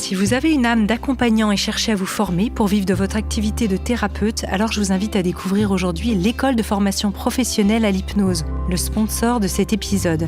Si vous avez une âme d'accompagnant et cherchez à vous former pour vivre de votre activité de thérapeute, alors je vous invite à découvrir aujourd'hui l'école de formation professionnelle à l'hypnose, le sponsor de cet épisode.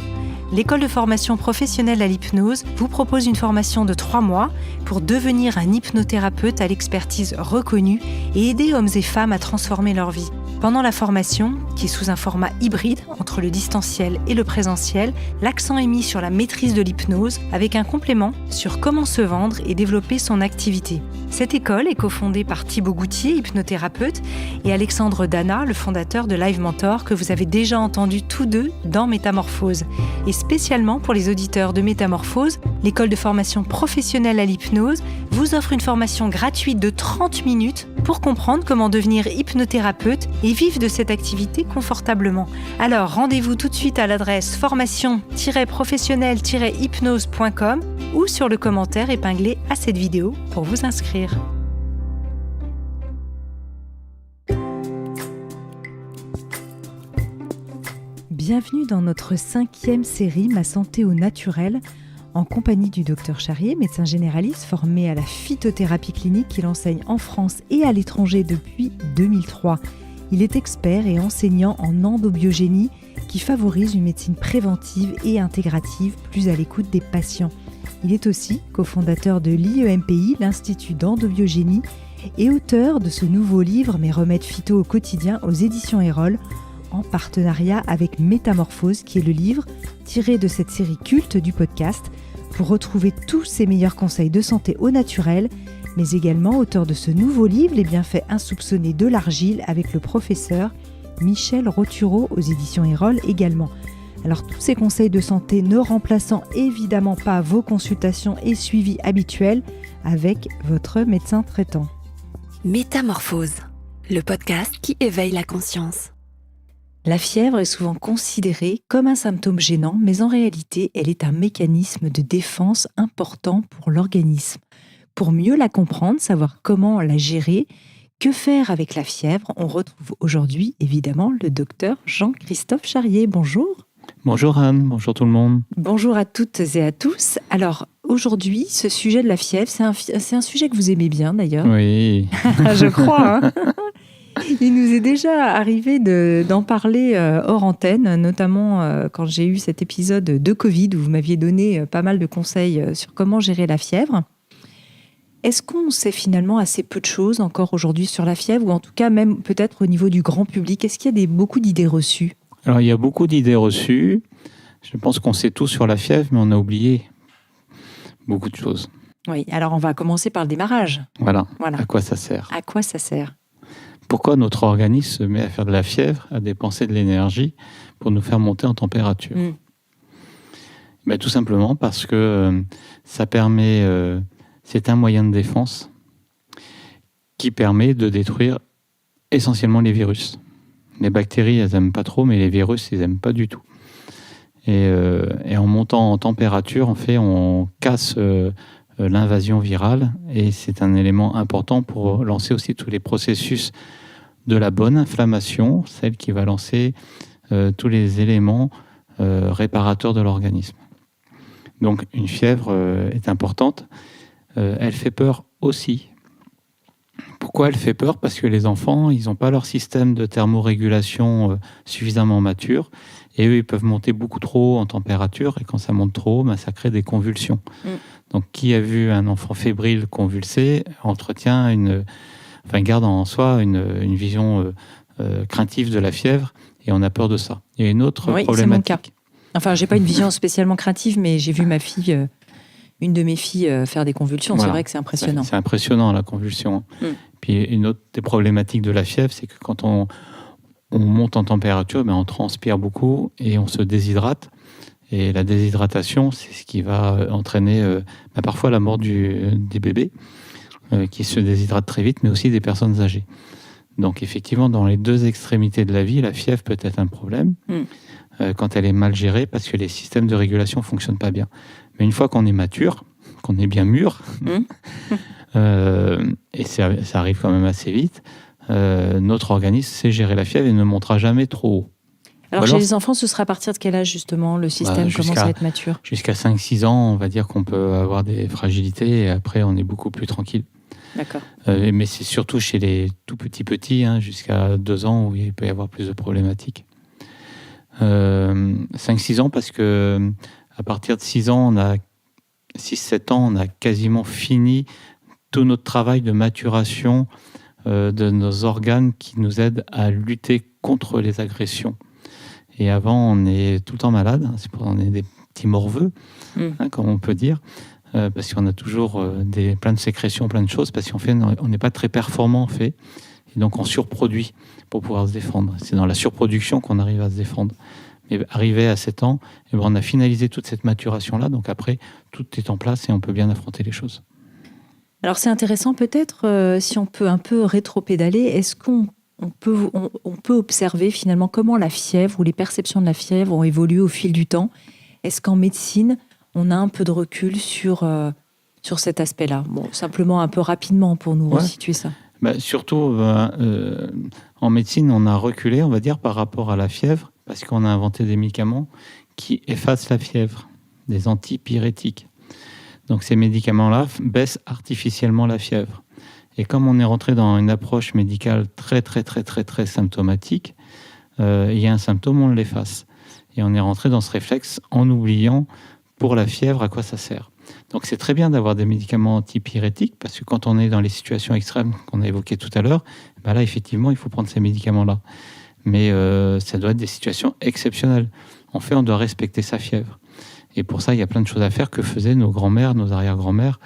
L'école de formation professionnelle à l'hypnose vous propose une formation de 3 mois pour devenir un hypnothérapeute à l'expertise reconnue et aider hommes et femmes à transformer leur vie. Pendant la formation, qui est sous un format hybride entre le distanciel et le présentiel, l'accent est mis sur la maîtrise de l'hypnose avec un complément sur comment se vendre et développer son activité. Cette école est cofondée par Thibaut Goutier, hypnothérapeute, et Alexandre Dana, le fondateur de Live Mentor, que vous avez déjà entendu tous deux dans Métamorphose. Et spécialement pour les auditeurs de Métamorphose, l'école de formation professionnelle à l'hypnose vous offre une formation gratuite de 30 minutes pour comprendre comment devenir hypnothérapeute et vivre de cette activité confortablement. Alors rendez-vous tout de suite à l'adresse formation-professionnelle-hypnose.com ou sur le commentaire épinglé à cette vidéo pour vous inscrire. Bienvenue dans notre 5e série Ma santé au naturel, en compagnie du Dr Charrier, médecin généraliste formé à la phytothérapie clinique qu'il enseigne en France et à l'étranger depuis 2003. Il est expert et enseignant en endobiogénie qui favorise une médecine préventive et intégrative plus à l'écoute des patients. Il est aussi cofondateur de l'IEMPI, l'Institut d'endobiogénie, et auteur de ce nouveau livre Mes remèdes phyto au quotidien aux éditions Erol, en partenariat avec Métamorphose, qui est le livre tiré de cette série culte du podcast, pour retrouver tous ses meilleurs conseils de santé au naturel, mais également auteur de ce nouveau livre, Les bienfaits insoupçonnés de l'argile, avec le professeur Michel Rotureau aux éditions Erol également. Alors tous ces conseils de santé ne remplaçant évidemment pas vos consultations et suivis habituels avec votre médecin traitant. Métamorphose, le podcast qui éveille la conscience. La fièvre est souvent considérée comme un symptôme gênant, mais en réalité, elle est un mécanisme de défense important pour l'organisme. Pour mieux la comprendre, savoir comment la gérer, que faire avec la fièvre, on retrouve aujourd'hui évidemment le docteur Jean-Christophe Charrier. Bonjour. Bonjour Anne, bonjour tout le monde. Bonjour à toutes et à tous. Alors aujourd'hui, ce sujet de la fièvre, c'est un sujet que vous aimez bien d'ailleurs. Oui. Je crois. Il nous est déjà arrivé d'en parler hors antenne, notamment quand j'ai eu cet épisode de Covid où vous m'aviez donné pas mal de conseils sur comment gérer la fièvre. Est-ce qu'on sait finalement assez peu de choses encore aujourd'hui sur la fièvre, ou en tout cas même peut-être au niveau du grand public? Est-ce qu'il y a beaucoup d'idées reçues? Alors il y a beaucoup d'idées reçues. Je pense qu'on sait tout sur la fièvre, mais on a oublié beaucoup de choses. Oui, alors on va commencer par le démarrage. Voilà. À quoi ça sert? À quoi ça sert? Pourquoi notre organisme se met à faire de la fièvre, à dépenser de l'énergie pour nous faire monter en température? Ben, tout simplement parce que ça permet, c'est un moyen de défense qui permet de détruire essentiellement les virus. Les bactéries, elles n'aiment pas trop, mais les virus, ils n'aiment pas du tout. Et en montant en température, en fait, on casse l'invasion virale, et c'est un élément important pour lancer aussi tous les processus de la bonne inflammation, celle qui va lancer tous les éléments réparateurs de l'organisme. Donc une fièvre est importante. Elle fait peur aussi. Pourquoi elle fait peur? Parce que les enfants, ils n'ont pas leur système de thermorégulation suffisamment mature, et eux, ils peuvent monter beaucoup trop en température, et quand ça monte trop, ben, ça crée des convulsions. Donc, qui a vu un enfant fébrile convulsé garde en soi une vision craintive de la fièvre, et on a peur de ça. Il y a une autre problématique. C'est mon cas. Enfin, j'ai pas une vision spécialement craintive, mais j'ai vu ma fille, une de mes filles, faire des convulsions. Voilà. C'est vrai que c'est impressionnant. C'est impressionnant, la convulsion. Puis une autre des problématiques de la fièvre, c'est que quand on monte en température, ben on transpire beaucoup et on se déshydrate. Et la déshydratation, c'est ce qui va entraîner parfois la mort des bébés qui se déshydratent très vite, mais aussi des personnes âgées. Donc effectivement, dans les deux extrémités de la vie, la fièvre peut être un problème quand elle est mal gérée, parce que les systèmes de régulation ne fonctionnent pas bien. Mais une fois qu'on est mature, qu'on est bien mûr, et ça arrive quand même assez vite, notre organisme sait gérer la fièvre et ne montera jamais trop haut. Alors, chez les enfants, ce sera à partir de quel âge, justement, le système commence à être mature? Jusqu'à 5-6 ans, on va dire qu'on peut avoir des fragilités et après, on est beaucoup plus tranquille. D'accord. Mais c'est surtout chez les tout petits, jusqu'à 2 ans, où il peut y avoir plus de problématiques. 5-6 ans, parce que à partir de 6 ans, 6-7 ans, on a quasiment fini tout notre travail de maturation de nos organes qui nous aident à lutter contre les agressions. Et avant, on est tout le temps malade, on est des petits morveux, comme on peut dire, parce qu'on a toujours plein de sécrétions, plein de choses, parce qu'en fait, on n'est pas très performant, en fait, et donc on surproduit pour pouvoir se défendre. C'est dans la surproduction qu'on arrive à se défendre. Mais arrivé à 7 ans, on a finalisé toute cette maturation-là, donc après, tout est en place et on peut bien affronter les choses. Alors c'est intéressant peut-être, si on peut un peu rétro-pédaler, est-ce qu'on peut observer finalement comment la fièvre ou les perceptions de la fièvre ont évolué au fil du temps? Est-ce qu'en médecine, on a un peu de recul sur cet aspect-là? Bon, simplement un peu rapidement pour nous resituer ça. Surtout, en médecine, on a reculé, on va dire, par rapport à la fièvre, parce qu'on a inventé des médicaments qui effacent la fièvre, des antipyrétiques. Donc ces médicaments-là baissent artificiellement la fièvre. Et comme on est rentré dans une approche médicale très, très, très, très, très symptomatique, il y a un symptôme, on l'efface. Et on est rentré dans ce réflexe en oubliant, pour la fièvre, à quoi ça sert. Donc c'est très bien d'avoir des médicaments antipyrétiques, parce que quand on est dans les situations extrêmes qu'on a évoquées tout à l'heure, là, effectivement, il faut prendre ces médicaments-là. Mais ça doit être des situations exceptionnelles. En fait, on doit respecter sa fièvre. Et pour ça, il y a plein de choses à faire que faisaient nos grands-mères, nos arrière-grands-mères,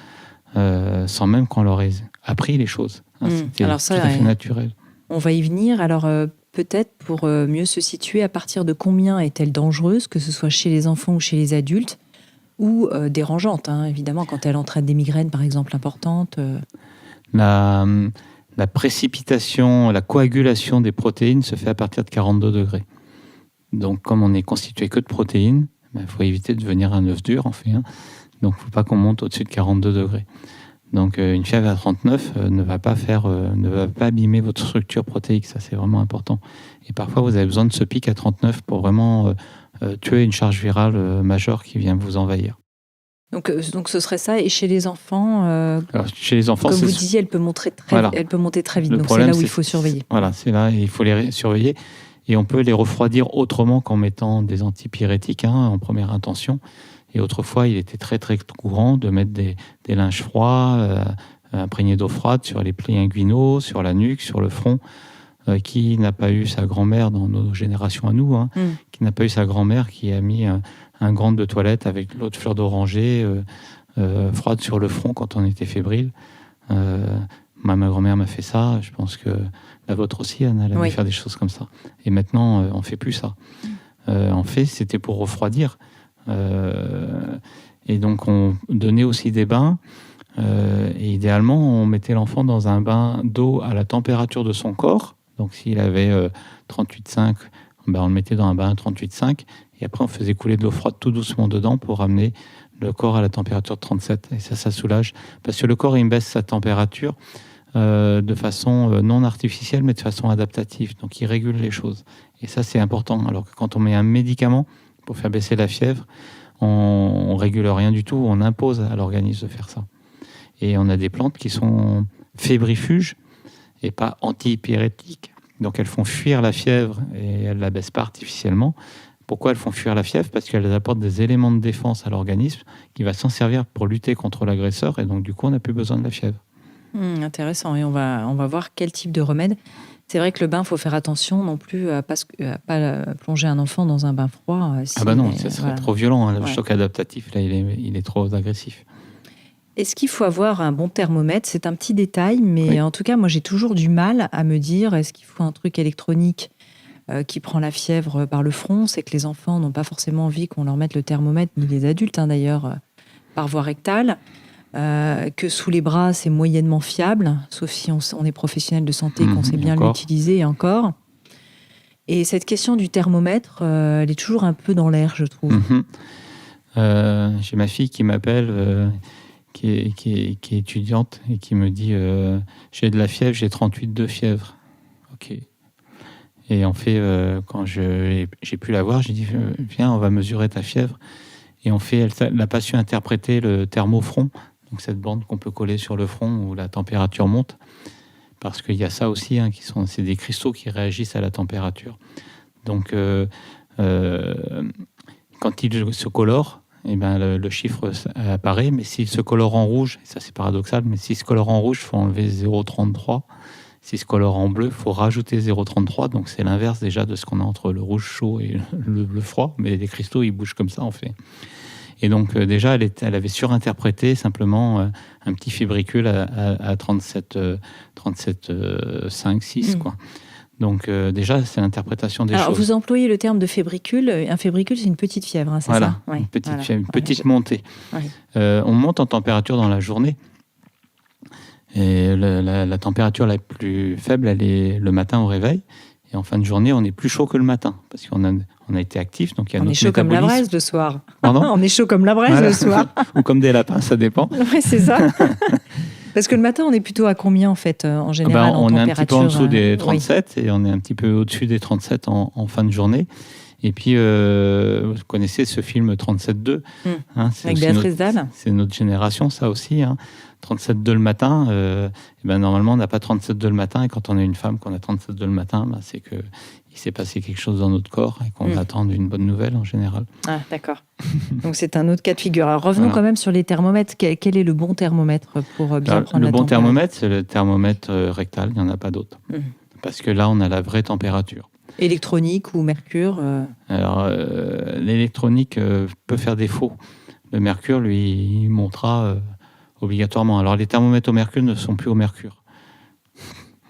sans même qu'on leur ait appris les choses. C'était tout à fait naturel. On va y venir. Alors, peut-être pour mieux se situer, à partir de combien est-elle dangereuse, que ce soit chez les enfants ou chez les adultes, ou dérangeante, évidemment, quand elle entraîne des migraines, par exemple, importantes La précipitation, la coagulation des protéines se fait à partir de 42 degrés. Donc, comme on n'est constitué que de protéines, il faut éviter de devenir un œuf dur, en fait. Donc, il ne faut pas qu'on monte au-dessus de 42 degrés. Donc, une fièvre à 39 ne va pas abîmer votre structure protéique. Ça, c'est vraiment important. Et parfois, vous avez besoin de ce pic à 39 pour vraiment tuer une charge virale majeure qui vient vous envahir. Donc ce serait ça. Et chez les enfants, alors, chez les enfants, comme vous disiez, elle peut monter très vite. Donc, c'est là où il faut surveiller. Voilà, c'est là, il faut les surveiller. Et on peut les refroidir autrement qu'en mettant des antipyrétiques en première intention. Et autrefois, il était très, très courant de mettre des linges froids, imprégnés d'eau froide sur les plis inguinaux, sur la nuque, sur le front. Qui n'a pas eu sa grand-mère dans nos générations à nous, qui n'a pas eu sa grand-mère qui a mis un gant de toilette avec l'eau de fleur d'oranger froide sur le front quand on était fébrile. Ma grand-mère m'a fait ça. Je pense que la vôtre aussi, Anna, elle a dû faire des choses comme ça. Et maintenant, on ne fait plus ça. En fait, c'était pour refroidir. Et donc, on donnait aussi des bains. Et idéalement, on mettait l'enfant dans un bain d'eau à la température de son corps. Donc, s'il avait 38,5, on le mettait dans un bain à 38,5. Et après, on faisait couler de l'eau froide tout doucement dedans pour ramener le corps à la température de 37. Et ça soulage. Parce que le corps, il baisse sa température de façon non artificielle, mais de façon adaptative. Donc, il régule les choses. Et ça, c'est important. Alors que quand on met un médicament pour faire baisser la fièvre, on ne régule rien du tout. On impose à l'organisme de faire ça. Et on a des plantes qui sont fébrifuges et pas antipyrétiques. Donc, elles font fuir la fièvre et elles ne la baissent pas artificiellement. Pourquoi elles font fuir la fièvre? Parce qu'elles apportent des éléments de défense à l'organisme qui va s'en servir pour lutter contre l'agresseur. Et donc, du coup, on n'a plus besoin de la fièvre. Intéressant. Et on va voir quel type de remède. C'est vrai que le bain, il faut faire attention non plus à pas plonger un enfant dans un bain froid. Non, ça serait trop violent. Le choc adaptatif, là, il est trop agressif. Est-ce qu'il faut avoir un bon thermomètre? C'est un petit détail, mais en tout cas, moi, j'ai toujours du mal à me dire, est-ce qu'il faut un truc électronique qui prend la fièvre par le front? C'est que les enfants n'ont pas forcément envie qu'on leur mette le thermomètre, ni les adultes d'ailleurs, par voie rectale. Que sous les bras, c'est moyennement fiable, sauf si on est professionnel de santé et qu'on sait bien l'utiliser encore. Et cette question du thermomètre, elle est toujours un peu dans l'air, je trouve. J'ai ma fille qui m'appelle... qui est étudiante et qui me dit j'ai de la fièvre, j'ai 38 de fièvre. Ok. Et on fait, quand j'ai pu la voir, j'ai dit viens, on va mesurer ta fièvre. Et elle n'a pas su interpréter le thermofront, donc cette bande qu'on peut coller sur le front où la température monte, parce qu'il y a ça aussi, c'est des cristaux qui réagissent à la température. Donc, quand il se colore, eh ben, le chiffre apparaît, mais s'il se colore en rouge, ça c'est paradoxal, mais s'il se colore en rouge, il faut enlever 0,33. S'il se colore en bleu, il faut rajouter 0,33. Donc c'est l'inverse déjà de ce qu'on a entre le rouge chaud et le bleu froid, mais les cristaux, ils bougent comme ça en fait. Et donc déjà, elle avait surinterprété simplement un petit fébricule à 37,5, 6, quoi. Donc déjà, c'est l'interprétation des choses. Alors, vous employez le terme de fébricule. Un fébricule, c'est une petite fièvre, c'est ça? Une petite fièvre, une petite montée. Ouais. On monte en température dans la journée. Et la température la plus faible, elle est le matin au réveil. Et en fin de journée, on est plus chaud que le matin, parce qu'on a été actif. Donc il y a on est chaud comme la braise le soir. Pardon? On est chaud comme la braise le soir. Ou comme des lapins, ça dépend. Oui, c'est ça. Parce que le matin, on est plutôt à combien en fait, en général, en température? On est un petit peu en dessous des 37 et on est un petit peu au-dessus des 37 en fin de journée. Et puis, vous connaissez ce film 37-2. Avec Béatrice Dalle. C'est notre génération, ça aussi. 37-2 le matin, normalement, on n'a pas 37-2 le matin. Et quand on est une femme, qu'on a 37-2 le matin, c'est qu'il s'est passé quelque chose dans notre corps et qu'on attend une bonne nouvelle en général. Ah, d'accord. Donc, c'est un autre cas de figure. Alors, revenons quand même sur les thermomètres. Quel est le bon thermomètre pour bien prendre la température? Le bon thermomètre, c'est le thermomètre rectal. Il n'y en a pas d'autre. Parce que là, on a la vraie température. Électronique ou mercure? Alors, l'électronique peut faire défaut. Le mercure, lui, il montera obligatoirement. Alors, les thermomètres au mercure ne sont plus au mercure.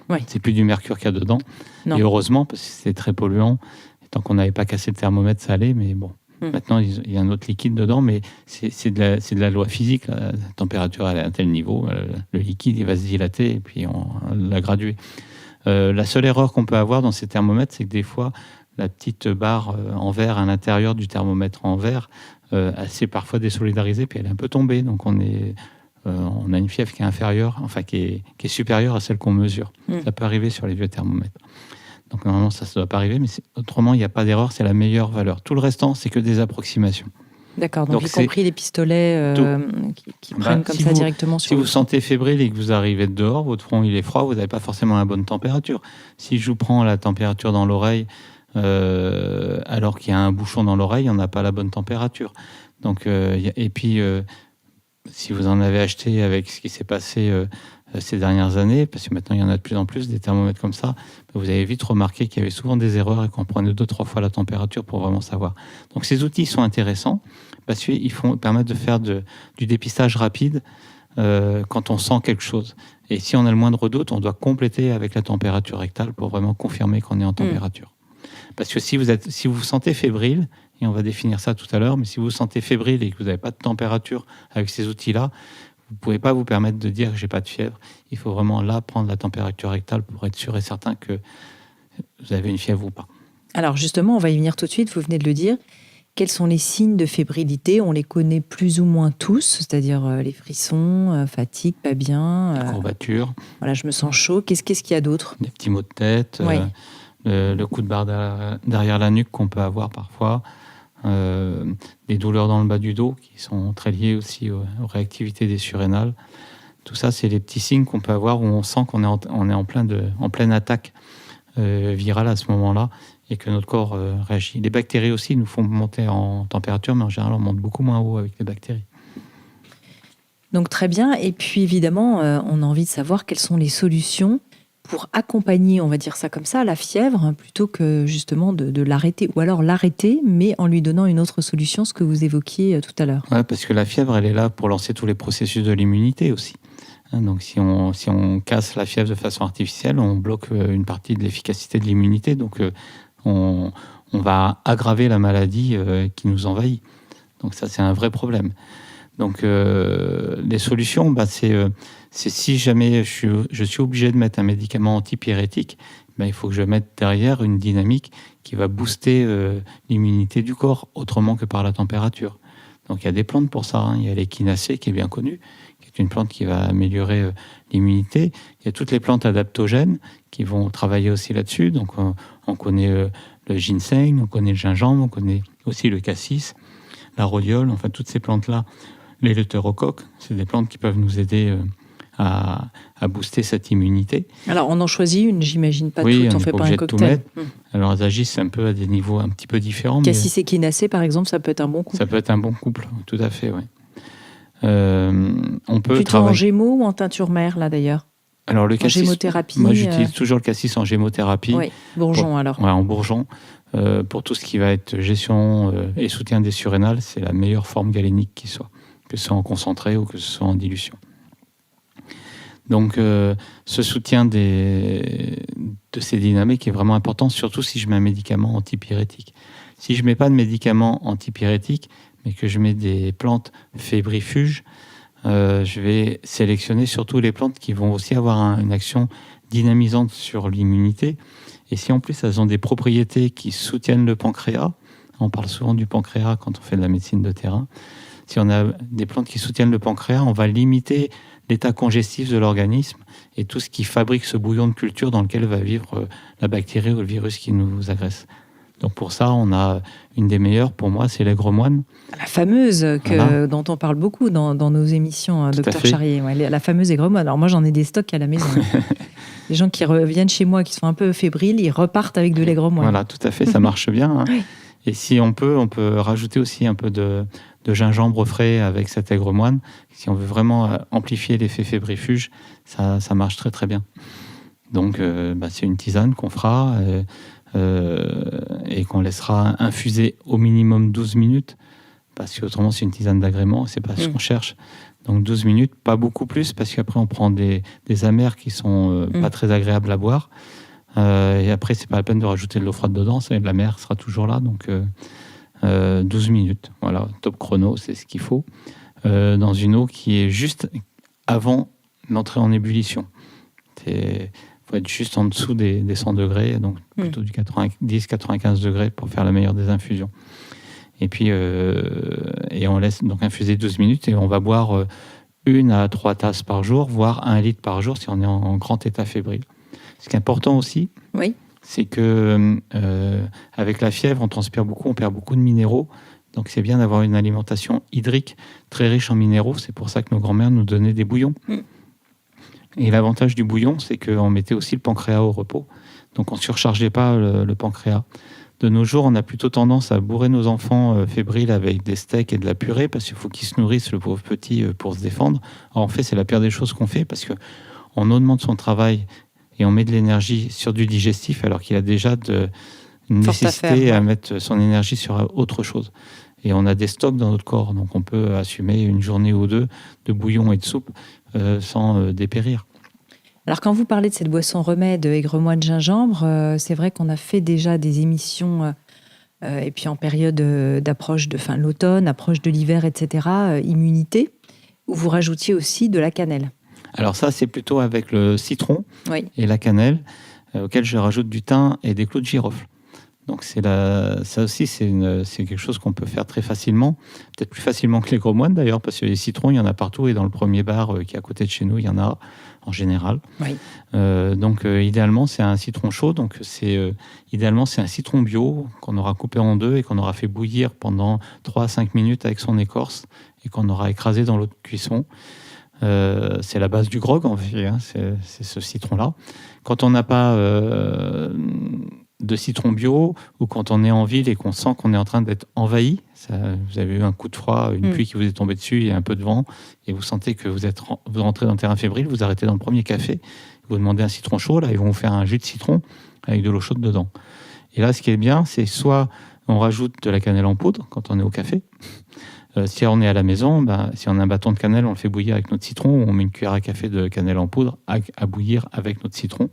Oui. C'est plus du mercure qu'il y a dedans. Non. Et heureusement, parce que c'est très polluant. Et tant qu'on n'avait pas cassé le thermomètre, ça allait. Mais bon, maintenant, il y a un autre liquide dedans. Mais c'est de la loi physique. La température, elle est à un tel niveau. Le liquide, il va se dilater et puis on l'a gradué. La seule erreur qu'on peut avoir dans ces thermomètres, c'est que des fois, la petite barre en verre à l'intérieur du thermomètre en verre, elle s'est parfois désolidarisée, puis elle est un peu tombée. Donc on a une fièvre qui est inférieure, enfin qui est supérieure à celle qu'on mesure. Ça peut arriver sur les vieux thermomètres. Donc normalement, ça ne doit pas arriver, mais autrement, il n'y a pas d'erreur, c'est la meilleure valeur. Tout le restant, c'est que des approximations. D'accord, donc y compris les pistolets qui prennent comme ça directement sur... Si vous sentez fébrile et que vous arrivez dehors, votre front il est froid, vous n'avez pas forcément la bonne température. Si je vous prends la température dans l'oreille, alors qu'il y a un bouchon dans l'oreille, on n'a pas la bonne température. Donc, et puis, si vous en avez acheté avec ce qui s'est passé ces dernières années, parce que maintenant il y en a de plus en plus des thermomètres comme ça, vous avez vite remarqué qu'il y avait souvent des erreurs et qu'on prenait 2-3 fois la température pour vraiment savoir. Donc ces outils sont intéressants parce qu'ils permettent de faire du dépistage rapide quand on sent quelque chose. Et si on a le moindre doute, on doit compléter avec la température rectale pour vraiment confirmer qu'on est en température. Parce que si vous vous sentez fébrile, et on va définir ça tout à l'heure, mais si vous vous sentez fébrile et que vous n'avez pas de température avec ces outils-là, vous ne pouvez pas vous permettre de dire que je n'ai pas de fièvre. Il faut vraiment là prendre la température rectale pour être sûr et certain que vous avez une fièvre ou pas. Alors justement, on va y venir tout de suite, vous venez de le dire. Quels sont les signes de fébrilité? On les connaît plus ou moins tous, c'est-à-dire les frissons, fatigue, pas bien. Courbature. Voilà, je me sens chaud. Qu'est-ce qu'il y a d'autre? Des petits maux de tête, le coup de barre derrière la nuque qu'on peut avoir parfois. Des douleurs dans le bas du dos qui sont très liées aussi aux réactivités des surrénales. Tout ça, c'est les petits signes qu'on peut avoir où on sent qu'on est en pleine attaque virale à ce moment-là et que notre corps réagit. Les bactéries aussi nous font monter en température, mais en général, on monte beaucoup moins haut avec les bactéries. Donc très bien. Et puis évidemment, on a envie de savoir quelles sont les solutions pour accompagner, on va dire ça comme ça, la fièvre, plutôt que justement de l'arrêter, ou alors l'arrêter, mais en lui donnant une autre solution, ce que vous évoquiez tout à l'heure. Oui, parce que la fièvre, elle est là pour lancer tous les processus de l'immunité aussi. Donc si on casse la fièvre de façon artificielle, on bloque une partie de l'efficacité de l'immunité, donc on va aggraver la maladie qui nous envahit. Donc ça, c'est un vrai problème. Donc les solutions, c'est si jamais je suis obligé de mettre un médicament antipyrétique, il faut que je mette derrière une dynamique qui va booster l'immunité du corps, autrement que par la température. Donc il y a des plantes pour ça. Il y a l'échinacée qui est bien connue, qui est une plante qui va améliorer l'immunité. Il y a toutes les plantes adaptogènes qui vont travailler aussi là-dessus. Donc on connaît le ginseng, on connaît le gingembre, on connaît aussi le cassis, la rhodiole, enfin toutes ces plantes-là. L'éleutérocoque, c'est des plantes qui peuvent nous aider à booster cette immunité. Alors, on en choisit une, j'imagine, pas oui, toutes, on fait pas un cocktail. Alors, elles agissent un peu à des niveaux un petit peu différents. Cassis et échinacée, par exemple, ça peut être un bon couple. Ça peut être un bon couple, tout à fait, oui. On peut plutôt en gémeaux ou en teinture mère, là, d'ailleurs? Alors, le cassis, en gémothérapie. Moi, j'utilise toujours le cassis en gémothérapie. Oui, bourgeon, alors. Ouais, en bourgeon. Pour tout ce qui va être gestion et soutien des surrénales, c'est la meilleure forme galénique qui soit, que ce soit en concentré ou que ce soit en dilution. Donc, ce soutien de ces dynamiques est vraiment important, surtout si je mets un médicament antipyrétique. Si je ne mets pas de médicament antipyrétique, mais que je mets des plantes fébrifuges, je vais sélectionner surtout les plantes qui vont aussi avoir une action dynamisante sur l'immunité. Et si en plus elles ont des propriétés qui soutiennent le pancréas, on parle souvent du pancréas quand on fait de la médecine de terrain, si on a des plantes qui soutiennent le pancréas, on va limiter l'état congestif de l'organisme et tout ce qui fabrique ce bouillon de culture dans lequel va vivre la bactérie ou le virus qui nous agresse. Donc pour ça, on a une des meilleures, pour moi, c'est l'aigle moine. La fameuse, dont on parle beaucoup dans nos émissions, Docteur Charrier. Ouais, la fameuse aigre moine. Alors moi, j'en ai des stocks à la maison. Les gens qui reviennent chez moi, qui sont un peu fébriles, ils repartent avec de l'aigre moine. Voilà, tout à fait, ça marche bien. Oui. Et si on peut rajouter aussi un peu de gingembre frais avec cet aigre moine. Si on veut vraiment amplifier l'effet fébrifuge, ça marche très très bien. Donc c'est une tisane qu'on fera et qu'on laissera infuser au minimum 12 minutes, parce qu'autrement c'est une tisane d'agrément, c'est pas ce qu'on cherche. Donc 12 minutes, pas beaucoup plus, parce qu'après on prend des amers qui sont pas très agréables à boire. Et après, c'est pas la peine de rajouter de l'eau froide dedans, la mer sera toujours là. Donc 12 minutes, voilà, top chrono, c'est ce qu'il faut. Dans une eau qui est juste avant l'entrée en ébullition. Il faut être juste en dessous des 100 degrés, donc plutôt du 90-95 degrés pour faire la meilleure des infusions. Et puis, et on laisse donc infuser 12 minutes et on va boire 1 à 3 tasses par jour, voire 1 litre par jour si on est en grand état fébrile. Ce qui est important aussi, c'est que avec la fièvre, on transpire beaucoup, on perd beaucoup de minéraux. Donc c'est bien d'avoir une alimentation hydrique très riche en minéraux. C'est pour ça que nos grands-mères nous donnaient des bouillons. Et l'avantage du bouillon, c'est qu'on mettait aussi le pancréas au repos. Donc on ne surchargeait pas le pancréas. De nos jours, on a plutôt tendance à bourrer nos enfants fébriles avec des steaks et de la purée parce qu'il faut qu'ils se nourrissent, le pauvre petit, pour se défendre. Alors, en fait, c'est la pire des choses qu'on fait parce qu'on augmente son travail et on met de l'énergie sur du digestif alors qu'il a déjà une nécessité à mettre son énergie sur autre chose. Et on a des stocks dans notre corps, donc on peut assumer une journée ou deux de bouillon et de soupe sans dépérir. Alors quand vous parlez de cette boisson remède aigre moine gingembre, c'est vrai qu'on a fait déjà des émissions, et puis en période d'approche de l'automne, approche de l'hiver, etc., immunité, où vous rajoutiez aussi de la cannelle. Alors ça, c'est plutôt avec le citron et la cannelle, auquel je rajoute du thym et des clous de girofle. Donc ça aussi, c'est quelque chose qu'on peut faire très facilement, peut-être plus facilement que l'aigre moine d'ailleurs, parce que les citrons, il y en a partout, et dans le premier bar qui est à côté de chez nous, il y en a en général. Donc idéalement, c'est un citron chaud, donc idéalement, c'est un citron bio qu'on aura coupé en deux et qu'on aura fait bouillir pendant 3 à 5 minutes avec son écorce et qu'on aura écrasé dans l'eau de cuisson. C'est la base du grog en fait, c'est ce citron-là. Quand on n'a pas de citron bio, ou quand on est en ville et qu'on sent qu'on est en train d'être envahi, vous avez eu un coup de froid, une pluie qui vous est tombée dessus, il y a un peu de vent, et vous sentez que vous rentrez dans le terrain fébrile, vous arrêtez dans le premier café, vous demandez un citron chaud, là ils vont vous faire un jus de citron avec de l'eau chaude dedans. Et là, ce qui est bien, c'est soit on rajoute de la cannelle en poudre quand on est au café. Si on est à la maison, si on a un bâton de cannelle, on le fait bouillir avec notre citron, ou on met une cuillère à café de cannelle en poudre à bouillir avec notre citron.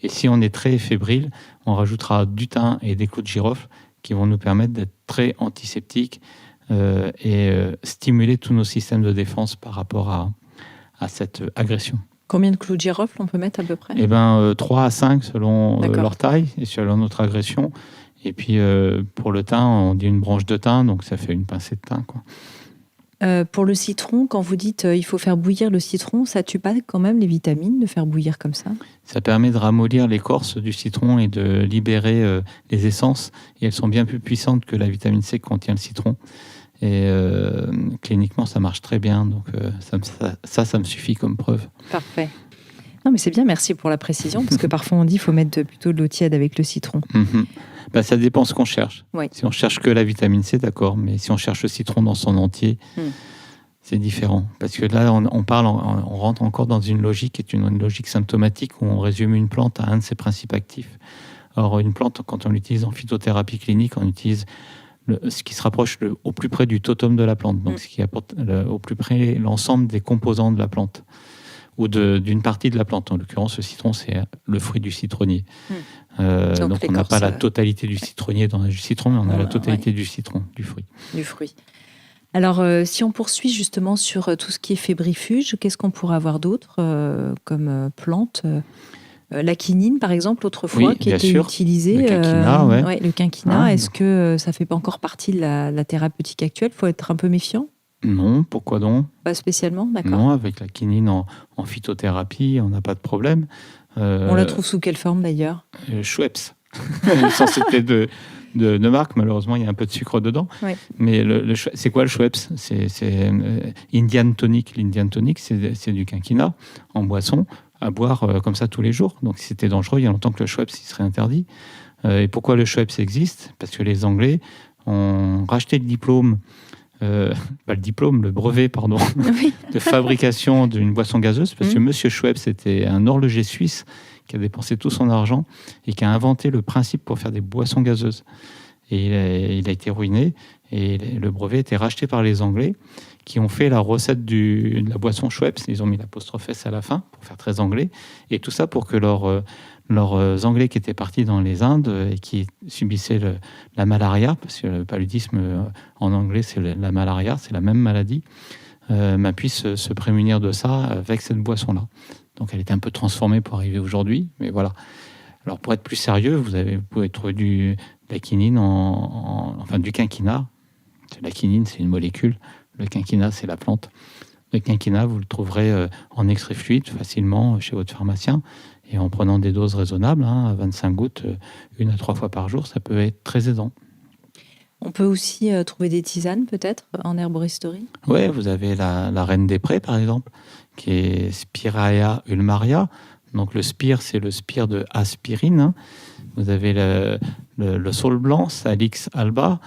Et si on est très fébrile, on rajoutera du thym et des clous de girofle qui vont nous permettre d'être très antiseptiques et stimuler tous nos systèmes de défense par rapport à cette agression. Combien de clous de girofle on peut mettre à peu près ? 3 à 5 selon leur taille et selon notre agression. Et puis, pour le thym, on dit une branche de thym, donc ça fait une pincée de thym, quoi. Pour le citron, quand vous dites il faut faire bouillir le citron, ça tue pas quand même les vitamines de faire bouillir comme ça? Ça permet de ramollir l'écorce du citron et de libérer les essences. Et elles sont bien plus puissantes que la vitamine C que contient le citron. Et cliniquement, ça marche très bien. Donc ça me suffit comme preuve. Parfait. Non, mais c'est bien, merci pour la précision, parce que parfois on dit qu'il faut mettre plutôt de l'eau tiède avec le citron. Ça dépend ce qu'on cherche. Oui. Si on cherche que la vitamine C, d'accord, mais si on cherche le citron dans son entier, c'est différent. Parce que là, on rentre encore dans une logique qui est une logique symptomatique où on résume une plante à un de ses principes actifs. Or, une plante, quand on l'utilise en phytothérapie clinique, on utilise ce qui se rapproche au plus près du totem de la plante, donc ce qui apporte au plus près l'ensemble des composants de la plante. Ou d'une partie de la plante. En l'occurrence, le citron, c'est le fruit du citronnier. Donc on n'a pas la totalité du citronnier dans le jus de citron, mais on a la totalité du citron, du fruit. Du fruit. Alors, si on poursuit justement sur tout ce qui est fébrifuge, qu'est-ce qu'on pourrait avoir d'autre comme plante? La quinine, par exemple, autrefois, qui était utilisée. Le quinquina, le quinquina, est-ce que ça ne fait pas encore partie de la thérapeutique actuelle? Il faut être un peu méfiant? Non, pourquoi donc? Pas spécialement, d'accord. Non, avec la quinine en phytothérapie, on n'a pas de problème. On la trouve sous quelle forme d'ailleurs? Schweppes. Sans citer de marque, malheureusement, il y a un peu de sucre dedans. Oui. Mais c'est quoi le Schweppes? C'est Indian Tonic. L'Indian Tonic, c'est du quinquina en boisson à boire comme ça tous les jours. Donc, si c'était dangereux, il y a longtemps que le Schweppes il serait interdit. Et pourquoi le Schweppes existe? Parce que les Anglais ont racheté le diplôme. Pas le diplôme, le brevet, pardon, de fabrication d'une boisson gazeuse, parce que Monsieur Schweppes, c'était un horloger suisse qui a dépensé tout son argent et qui a inventé le principe pour faire des boissons gazeuses. Et il a été ruiné, et le brevet a été racheté par les Anglais, qui ont fait la recette de la boisson Schweppes. Ils ont mis l'apostrophe S à la fin, pour faire très anglais, et tout ça pour que leurs Anglais qui étaient partis dans les Indes et qui subissaient la malaria, parce que le paludisme en anglais c'est la malaria, c'est la même maladie, puissent se prémunir de ça avec cette boisson-là. Donc elle était un peu transformée pour arriver aujourd'hui, mais voilà. Alors pour être plus sérieux, vous pouvez trouver de la quinine, enfin du quinquina. La quinine, c'est une molécule, le quinquina, c'est la plante. Le quinquina, vous le trouverez en extrait fluide facilement chez votre pharmacien. Et en prenant des doses raisonnables, à 25 gouttes, 1 à 3 fois par jour, ça peut être très aidant. On peut aussi trouver des tisanes, peut-être, en herboristerie? Oui, vous avez la reine des prés, par exemple, qui est Spiraea ulmaria. Donc le spire, c'est le spire de aspirine. Vous avez le saule blanc, Salix alba.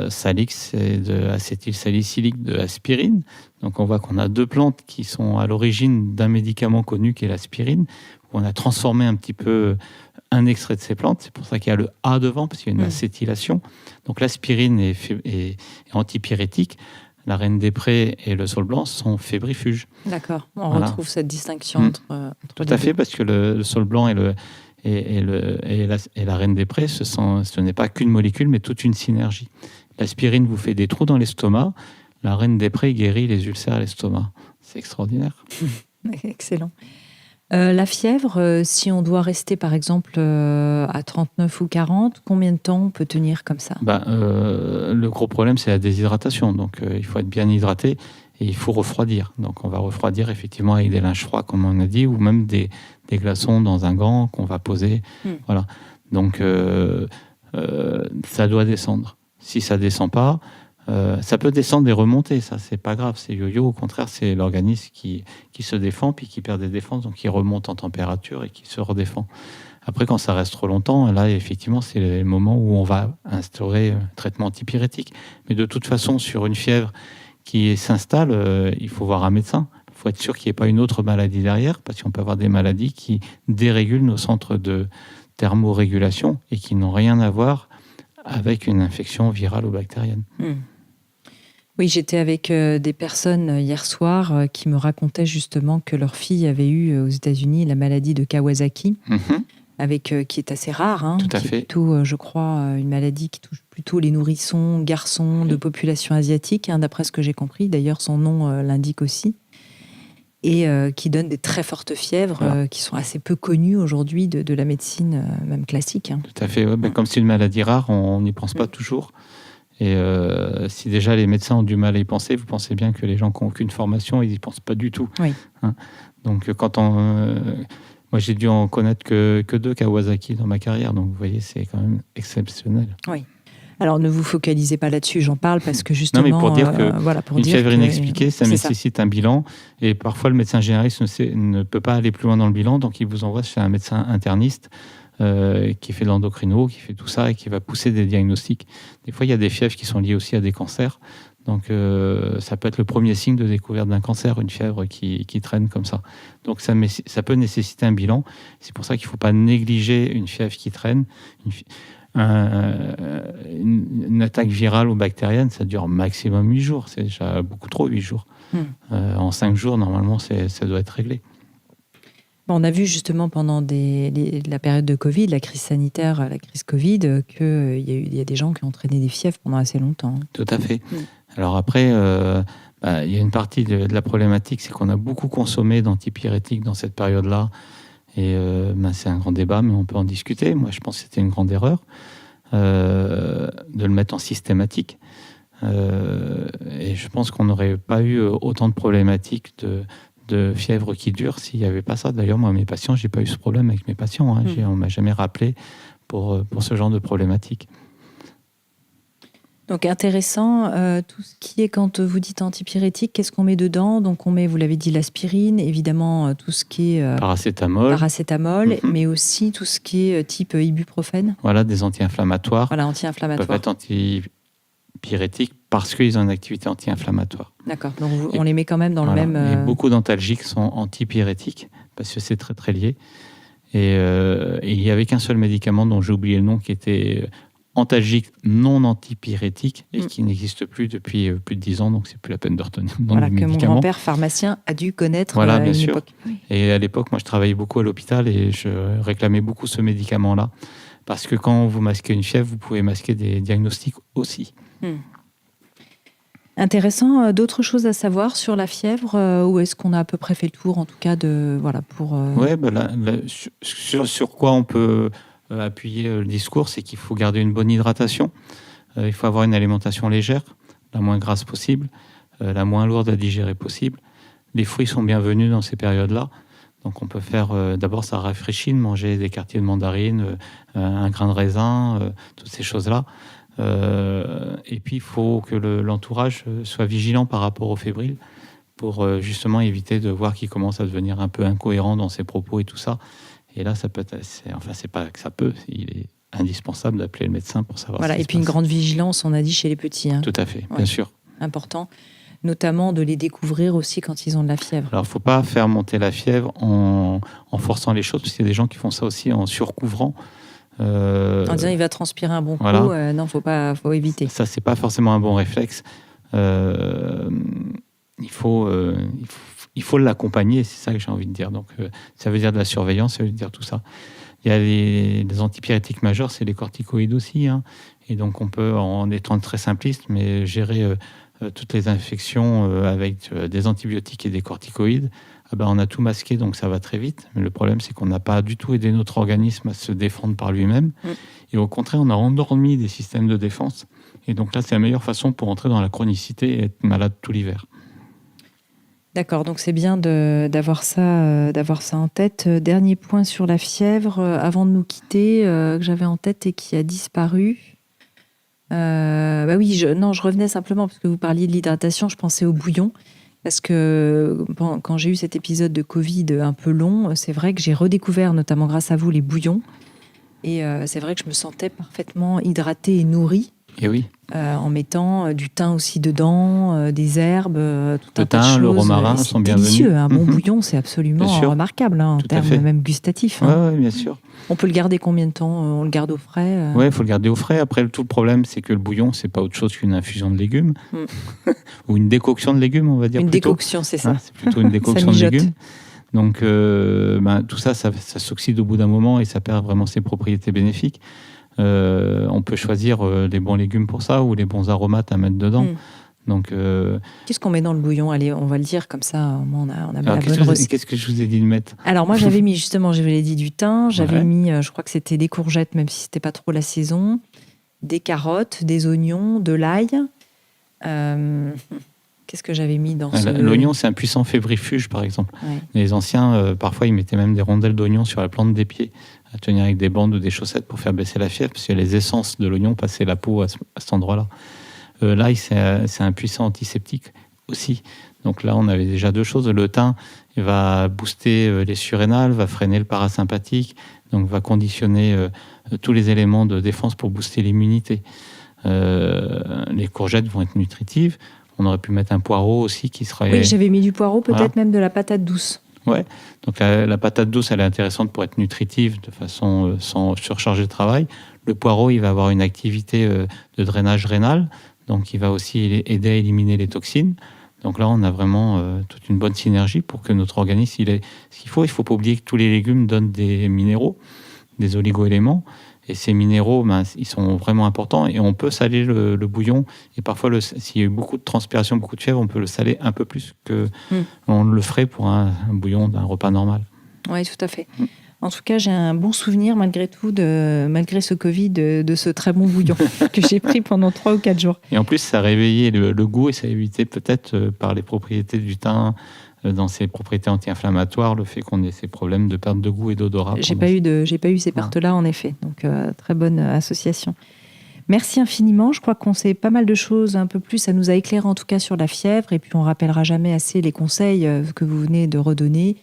Salix, c'est de acétylsalicylique de aspirine. Donc on voit qu'on a deux plantes qui sont à l'origine d'un médicament connu qui est l'aspirine, où on a transformé un petit peu un extrait de ces plantes. C'est pour ça qu'il y a le A devant, parce qu'il y a une acétylation. Donc l'aspirine est antipyrétique. La reine des prés et le saule blanc sont fébrifuges. D'accord, on retrouve cette distinction entre Tout à fait, parce que le saule blanc et la reine des prés, ce n'est pas qu'une molécule, mais toute une synergie. L'aspirine vous fait des trous dans l'estomac, la reine des prés guérit les ulcères à l'estomac. C'est extraordinaire. Excellent. La fièvre, si on doit rester par exemple à 39 ou 40, combien de temps on peut tenir comme ça? Le gros problème, c'est la déshydratation. Donc il faut être bien hydraté et il faut refroidir. Donc on va refroidir effectivement avec des linges froids, comme on a dit, ou même des glaçons dans un gant qu'on va poser. Voilà. Donc ça doit descendre. Si ça ne descend pas, ça peut descendre et remonter, ça c'est pas grave, c'est yo-yo, au contraire c'est l'organisme qui se défend puis qui perd des défenses, donc qui remonte en température et qui se redéfend. Après quand ça reste trop longtemps, là effectivement c'est le moment où on va instaurer un traitement antipyrétique. Mais de toute façon sur une fièvre qui s'installe, il faut voir un médecin, il faut être sûr qu'il n'y ait pas une autre maladie derrière, parce qu'on peut avoir des maladies qui dérégulent nos centres de thermorégulation et qui n'ont rien à voir avec une infection virale ou bactérienne. Oui, j'étais avec des personnes hier soir qui me racontaient justement que leur fille avait eu aux États-Unis la maladie de Kawasaki, qui est assez rare. Tout à fait. Plutôt, je crois, une maladie qui touche plutôt les nourrissons, garçons de population asiatique, d'après ce que j'ai compris. D'ailleurs, son nom l'indique aussi. et qui donnent des très fortes fièvres qui sont assez peu connues aujourd'hui de la médecine, même classique. Hein. Tout à fait. Ouais. Comme c'est une maladie rare, on n'y pense pas toujours. Et si déjà les médecins ont du mal à y penser, vous pensez bien que les gens qui n'ont aucune formation, ils n'y pensent pas du tout. Oui. Hein. Donc, moi, j'ai dû en connaître que 2 Kawasaki dans ma carrière. Donc, vous voyez, c'est quand même exceptionnel. Oui. Alors, ne vous focalisez pas là-dessus, j'en parle parce que justement... Non, mais pour dire qu'une fièvre inexpliquée, ça nécessite un bilan. Et parfois, le médecin généraliste ne peut pas aller plus loin dans le bilan, donc il vous envoie chez un médecin interniste qui fait de l'endocrino, qui fait tout ça et qui va pousser des diagnostics. Des fois, il y a des fièvres qui sont liées aussi à des cancers. Donc, ça peut être le premier signe de découverte d'un cancer, une fièvre qui traîne comme ça. Donc, ça peut nécessiter un bilan. C'est pour ça qu'il ne faut pas négliger une fièvre qui traîne. Une attaque virale ou bactérienne, ça dure maximum 8 jours. C'est déjà beaucoup trop, 8 jours. En 5 jours, normalement, ça doit être réglé. Bon, on a vu justement pendant la période de Covid, la crise sanitaire, la crise Covid, qu'il y a des gens qui ont entraîné des fièvres pendant assez longtemps. Tout à fait. Alors après, il y a une partie de la problématique, c'est qu'on a beaucoup consommé d'antipyrétiques dans cette période-là. Et c'est un grand débat, mais on peut en discuter. Moi, je pense que c'était une grande erreur de le mettre en systématique. Et je pense qu'on n'aurait pas eu autant de problématiques de fièvre qui dure s'il n'y avait pas ça. D'ailleurs, moi, mes patients, je n'ai pas eu ce problème avec mes patients. Hein. On ne m'a jamais rappelé pour ce genre de problématique. Donc intéressant, tout ce qui est, quand vous dites antipyrétique, qu'est-ce qu'on met dedans? Donc on met, vous l'avez dit, l'aspirine, évidemment tout ce qui est paracétamol, mais aussi tout ce qui est type ibuprofène. Voilà, des anti-inflammatoires. Voilà, anti-inflammatoires. Peuvent être antipyrétiques parce qu'ils ont une activité anti-inflammatoire. D'accord, donc on les met quand même dans le même... Et beaucoup d'antalgiques sont antipyrétiques parce que c'est très très lié. Et il n'y avait qu'un seul médicament dont j'ai oublié le nom qui était... antalgique non antipyrétique et qui n'existe plus depuis plus de 10 ans, donc c'est plus la peine de retenir le nom du médicament. Que mon grand-père pharmacien a dû connaître à une sûr. Époque. Oui. Et à l'époque, moi je travaillais beaucoup à l'hôpital et je réclamais beaucoup ce médicament-là parce que quand vous masquez une fièvre, vous pouvez masquer des diagnostics aussi. Intéressant. D'autres choses à savoir sur la fièvre ou est-ce qu'on a à peu près fait le tour, en tout cas, pour... Oui, sur quoi on peut... appuyer le discours, c'est qu'il faut garder une bonne hydratation. Il faut avoir une alimentation légère, la moins grasse possible, la moins lourde à digérer possible. Les fruits sont bienvenus dans ces périodes-là. Donc on peut faire, d'abord ça rafraîchit de manger des quartiers de mandarine, un grain de raisin, toutes ces choses-là. Et puis il faut que l'entourage soit vigilant par rapport au fébrile pour justement éviter de voir qu'il commence à devenir un peu incohérent dans ses propos et tout ça. Et là, ça peut être... c'est pas que ça peut, il est indispensable d'appeler le médecin pour savoir ce qui se passe. Et puis une grande vigilance, on a dit, chez les petits. Hein. Tout à fait, bien sûr. Important, notamment de les découvrir aussi quand ils ont de la fièvre. Alors, il ne faut pas faire monter la fièvre en forçant les choses, parce qu'il y a des gens qui font ça aussi en surcouvrant. En disant, il va transpirer un bon coup, non, faut éviter. Ça, c'est pas forcément un bon réflexe. Il faut l'accompagner, c'est ça que j'ai envie de dire. Donc, ça veut dire de la surveillance, ça veut dire tout ça. Il y a les antipyrétiques majeurs, c'est les corticoïdes aussi. Hein. Et donc, on peut, en étant très simpliste, mais gérer toutes les infections avec des antibiotiques et des corticoïdes. On a tout masqué, donc ça va très vite. Mais le problème, c'est qu'on n'a pas du tout aidé notre organisme à se défendre par lui-même. Et au contraire, on a endormi des systèmes de défense. Et donc là, c'est la meilleure façon pour entrer dans la chronicité et être malade tout l'hiver. D'accord, donc c'est bien d'avoir ça en tête. Dernier point sur la fièvre, avant de nous quitter, que j'avais en tête et qui a disparu. Je revenais simplement parce que vous parliez de l'hydratation, je pensais au bouillon. Parce que quand j'ai eu cet épisode de Covid un peu long, c'est vrai que j'ai redécouvert, notamment grâce à vous, les bouillons. Et c'est vrai que je me sentais parfaitement hydratée et nourrie. Et oui. En mettant du thym aussi dedans, des herbes, tout un tas de choses. Le thym, le romarin sont bienvenus. C'est délicieux, un bon bouillon, c'est absolument remarquable en termes même gustatifs. Oui, bien sûr. On peut le garder combien de temps? On le garde au frais? Oui, il faut le garder au frais. Après, tout le problème, c'est que le bouillon, c'est pas autre chose qu'une infusion de légumes. Ou une décoction de légumes, on va dire. Décoction, c'est ça. C'est plutôt une décoction de légumes. Donc, tout ça s'oxyde au bout d'un moment et ça perd vraiment ses propriétés bénéfiques. On peut choisir les bons légumes pour ça ou les bons aromates à mettre dedans. Donc, qu'est-ce qu'on met dans le bouillon ? Allez, on va le dire comme ça, on a la bonne recette. Qu'est-ce que je vous ai dit de mettre ? Alors moi, j'avais mis, justement, je vous l'ai dit, du thym. J'avais mis, je crois que c'était des courgettes, même si c'était pas trop la saison, des carottes, des oignons, de l'ail. Qu'est-ce que j'avais mis dans ce... L'oignon, c'est un puissant fébrifuge, par exemple. Ouais. Les anciens, parfois, ils mettaient même des rondelles d'oignon sur la plante des pieds, à tenir avec des bandes ou des chaussettes pour faire baisser la fièvre, parce que les essences de l'oignon passaient la peau à cet endroit-là. L'ail, c'est un puissant antiseptique aussi. Donc là, on avait déjà 2 choses. Le thym va booster les surrénales, va freiner le parasympathique, donc va conditionner tous les éléments de défense pour booster l'immunité. Les courgettes vont être nutritives. On aurait pu mettre un poireau aussi qui serait... Oui, j'avais mis du poireau, peut-être même de la patate douce. Ouais, donc la patate douce, elle est intéressante pour être nutritive de façon sans surcharger le travail. Le poireau, il va avoir une activité de drainage rénal, donc il va aussi aider à éliminer les toxines. Donc là, on a vraiment toute une bonne synergie pour que notre organisme, il ait ce qu'il faut. Il ne faut pas oublier que tous les légumes donnent des minéraux, des oligo-éléments. Et ces minéraux, ils sont vraiment importants. Et on peut saler le bouillon. Et parfois, s'il y a eu beaucoup de transpiration, beaucoup de fièvre, on peut le saler un peu plus qu'on le ferait pour un bouillon d'un repas normal. Oui, tout à fait. En tout cas, j'ai un bon souvenir, malgré tout, malgré ce Covid, de ce très bon bouillon que j'ai pris pendant 3 ou 4 jours. Et en plus, ça réveillait le goût et ça évitait peut-être, par les propriétés du thym, dans ses propriétés anti-inflammatoires, le fait qu'on ait ces problèmes de perte de goût et d'odorat. J'ai pas eu ces pertes-là, en effet. Donc, très bonne association. Merci infiniment. Je crois qu'on sait pas mal de choses, un peu plus. Ça nous a éclairé en tout cas sur la fièvre. Et puis, on rappellera jamais assez les conseils que vous venez de redonner.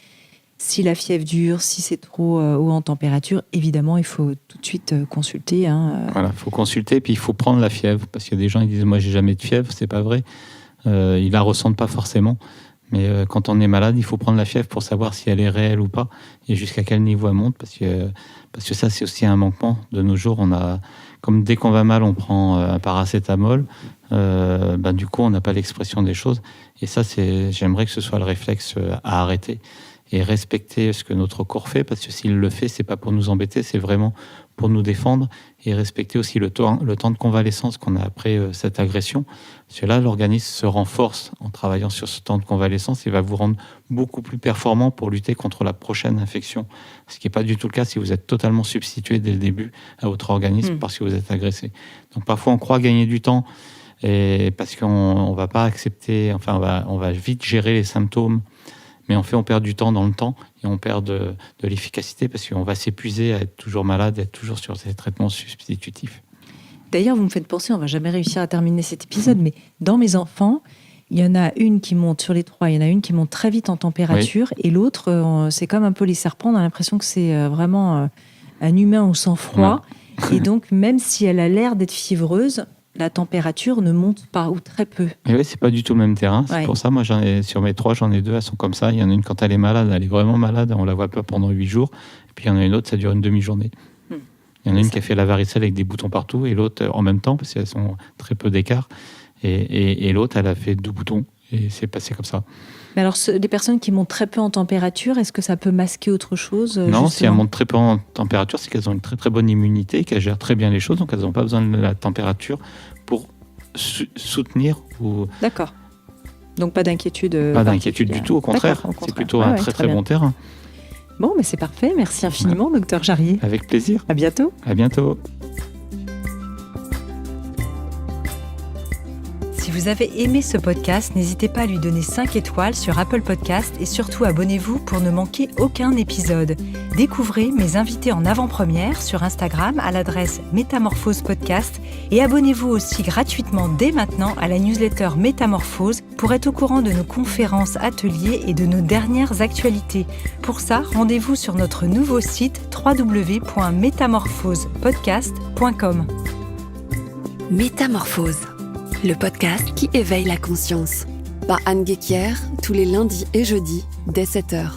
Si la fièvre dure, si c'est trop haut en température, évidemment, il faut tout de suite consulter. Voilà, il faut consulter, puis il faut prendre la fièvre. Parce qu'il y a des gens qui disent « moi, j'ai jamais de fièvre », c'est pas vrai. Ils la ressentent pas forcément. Mais quand on est malade, il faut prendre la fièvre pour savoir si elle est réelle ou pas et jusqu'à quel niveau elle monte, parce que ça, c'est aussi un manquement de nos jours. Comme dès qu'on va mal, on prend un paracétamol, du coup, on n'a pas l'expression des choses. Et ça, j'aimerais que ce soit le réflexe à arrêter et respecter ce que notre corps fait, parce que s'il le fait, c'est pas pour nous embêter, c'est vraiment pour nous défendre, et respecter aussi le temps de convalescence qu'on a après cette agression. Parce que là, l'organisme se renforce en travaillant sur ce temps de convalescence et va vous rendre beaucoup plus performant pour lutter contre la prochaine infection. Ce qui n'est pas du tout le cas si vous êtes totalement substitué dès le début à votre organisme parce que vous êtes agressé. Donc parfois, on croit gagner du temps et parce qu'on ne va pas accepter, on va vite gérer les symptômes. Mais en fait, on perd du temps dans le temps et on perd de l'efficacité parce qu'on va s'épuiser à être toujours malade, à être toujours sur ces traitements substitutifs. D'ailleurs, vous me faites penser, on ne va jamais réussir à terminer cet épisode, mais dans mes enfants, il y en a une qui monte sur les 3, il y en a une qui monte très vite en température, et l'autre, c'est comme un peu les serpents, on a l'impression que c'est vraiment un humain au sang-froid. Ouais. Et donc, même si elle a l'air d'être fiévreuse, la température ne monte pas ou très peu. Et oui, c'est pas du tout le même terrain. C'est pour ça, moi, sur mes 3, j'en ai 2, elles sont comme ça. Il y en a une, quand elle est malade, elle est vraiment malade, on la voit pas pendant 8 jours. Et puis il y en a une autre, ça dure une demi-journée. Il y en a une qui a fait la varicelle avec des boutons partout, et l'autre en même temps, parce qu'elles sont très peu d'écart. Et l'autre, elle a fait 2 boutons, et c'est passé comme ça. Mais alors, les personnes qui montent très peu en température, est-ce que ça peut masquer autre chose ? Non, justement, si elles montent très peu en température, c'est qu'elles ont une très très bonne immunité, qu'elles gèrent très bien les choses, donc elles n'ont pas besoin de la température pour soutenir ou... D'accord. Donc pas d'inquiétude. Pas d'inquiétude du tout, au contraire. C'est plutôt un très bon terrain. Bon, mais c'est parfait. Merci infiniment, Dr Jarrier. Avec plaisir. À bientôt. À bientôt. Si vous avez aimé ce podcast, n'hésitez pas à lui donner 5 étoiles sur Apple Podcast et surtout abonnez-vous pour ne manquer aucun épisode. Découvrez mes invités en avant-première sur Instagram à l'adresse Métamorphose Podcast et abonnez-vous aussi gratuitement dès maintenant à la newsletter Métamorphose pour être au courant de nos conférences, ateliers et de nos dernières actualités. Pour ça, rendez-vous sur notre nouveau site www.métamorphosepodcast.com. Métamorphose, le podcast qui éveille la conscience. Par Anne Guéquière, tous les lundis et jeudis, dès 7h.